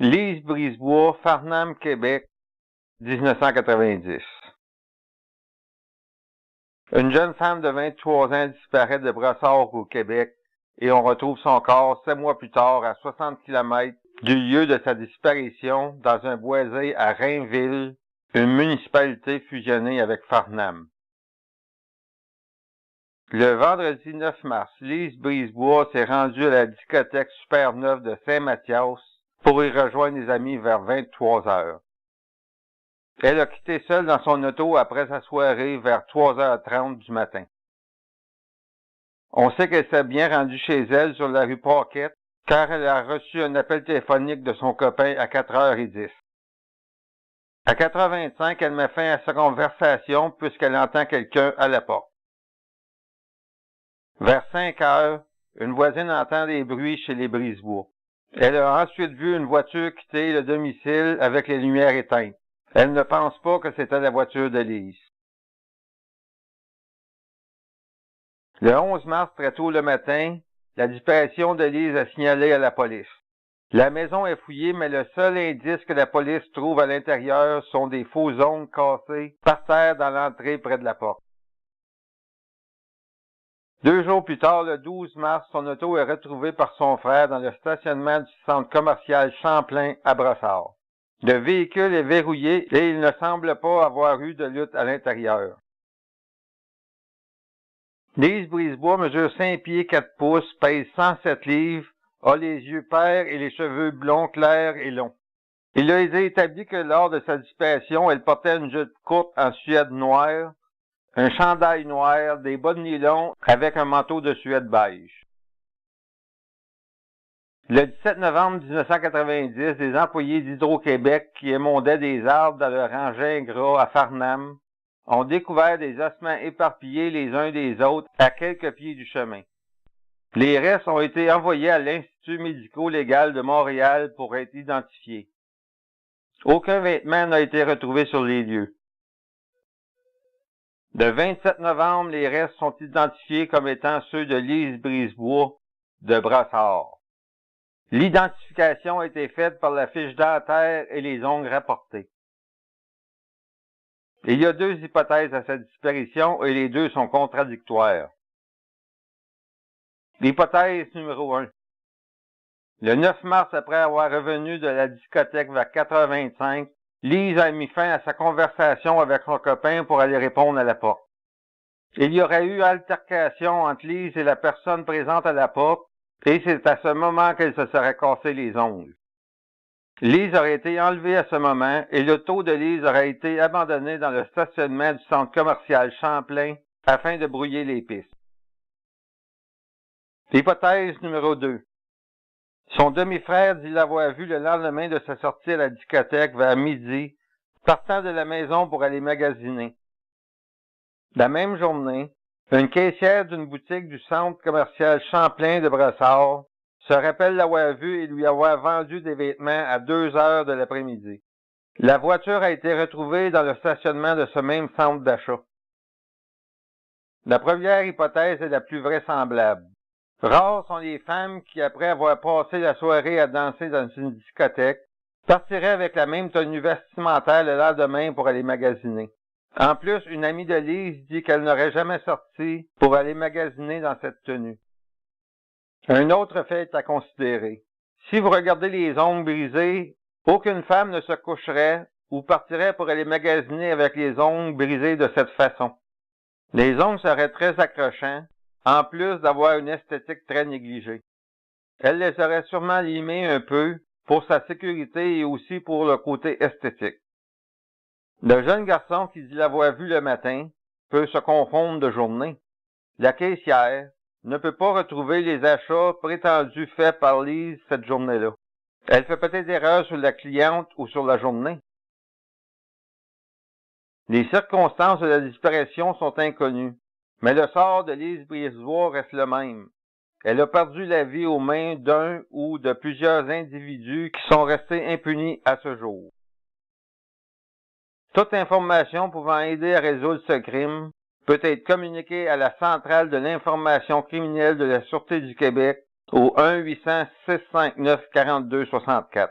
Lise Brisebois, Farnham, Québec, 1990. Une jeune femme de 23 ans disparaît de Brossard au Québec et on retrouve son corps 7 mois plus tard à 60 km du lieu de sa disparition dans un boisé à Rainville, une municipalité fusionnée avec Farnham. Le vendredi 9 mars, Lise Brisebois s'est rendue à la discothèque Super 9 de Saint-Mathias pour y rejoindre des amis vers 23 heures. Elle a quitté seule dans son auto après sa soirée vers 3h30 du matin. On sait qu'elle s'est bien rendue chez elle sur la rue Paquette, car elle a reçu un appel téléphonique de son copain à 4h10. À 4h25, elle met fin à sa conversation puisqu'elle entend quelqu'un à la porte. Vers 5h, une voisine entend des bruits chez les Brisebois. Elle a ensuite vu une voiture quitter le domicile avec les lumières éteintes. Elle ne pense pas que c'était la voiture de Lise. Le 11 mars, très tôt le matin, la disparition de Lise est signalée à la police. La maison est fouillée, mais le seul indice que la police trouve à l'intérieur sont des faux ongles cassés par terre dans l'entrée près de la porte. 2 jours plus tard, le 12 mars, son auto est retrouvée par son frère dans le stationnement du centre commercial Champlain à Brossard. Le véhicule est verrouillé et il ne semble pas avoir eu de lutte à l'intérieur. Lise Brisebois mesure 5 pieds 4 pouces, pèse 107 livres, a les yeux pairs et les cheveux blonds clairs et longs. Il a été établi que lors de sa disparition, elle portait une jupe courte en suède noire, un chandail noir, des bas de nylon avec un manteau de suède beige. Le 17 novembre 1990, des employés d'Hydro-Québec qui émondaient des arbres dans leur engin gras à Farnham ont découvert des ossements éparpillés les uns des autres à quelques pieds du chemin. Les restes ont été envoyés à l'Institut médico-légal de Montréal pour être identifiés. Aucun vêtement n'a été retrouvé sur les lieux. Le 27 novembre, les restes sont identifiés comme étant ceux de Lise Brisebois de Brossard. L'identification a été faite par la fiche dentaire et les ongles rapportés. Il y a 2 hypothèses à sa disparition et les 2 sont contradictoires. L'hypothèse numéro 1. Le 9 mars, après avoir revenu de la discothèque vers 4h25, Lise a mis fin à sa conversation avec son copain pour aller répondre à la porte. Il y aurait eu altercation entre Lise et la personne présente à la porte, et c'est à ce moment qu'elle se serait cassé les ongles. Lise aurait été enlevée à ce moment et l'auto de Lise aurait été abandonnée dans le stationnement du centre commercial Champlain afin de brouiller les pistes. Hypothèse numéro 2. Son demi-frère dit l'avoir vu le lendemain de sa sortie à la discothèque vers midi, partant de la maison pour aller magasiner. La même journée, une caissière d'une boutique du centre commercial Champlain de Brossard se rappelle l'avoir vu et lui avoir vendu des vêtements à 2h de l'après-midi. La voiture a été retrouvée dans le stationnement de ce même centre d'achat. La première hypothèse est la plus vraisemblable. Rares sont les femmes qui, après avoir passé la soirée à danser dans une discothèque, partiraient avec la même tenue vestimentaire le lendemain pour aller magasiner. En plus, une amie de Lise dit qu'elle n'aurait jamais sorti pour aller magasiner dans cette tenue. Un autre fait est à considérer. Si vous regardez les ongles brisés, aucune femme ne se coucherait ou partirait pour aller magasiner avec les ongles brisés de cette façon. Les ongles seraient très accrochants, en plus d'avoir une esthétique très négligée. Elle les aurait sûrement limés un peu pour sa sécurité et aussi pour le côté esthétique. Le jeune garçon qui dit l'avoir vu le matin peut se confondre de journée. La caissière ne peut pas retrouver les achats prétendus faits par Lise cette journée-là. Elle fait peut-être erreur sur la cliente ou sur la journée. Les circonstances de la disparition sont inconnues, mais le sort de Lise Brisebois reste le même. Elle a perdu la vie aux mains d'un ou de plusieurs individus qui sont restés impunis à ce jour. Toute information pouvant aider à résoudre ce crime peut être communiquée à la Centrale de l'information criminelle de la Sûreté du Québec au 1-800-659-4264.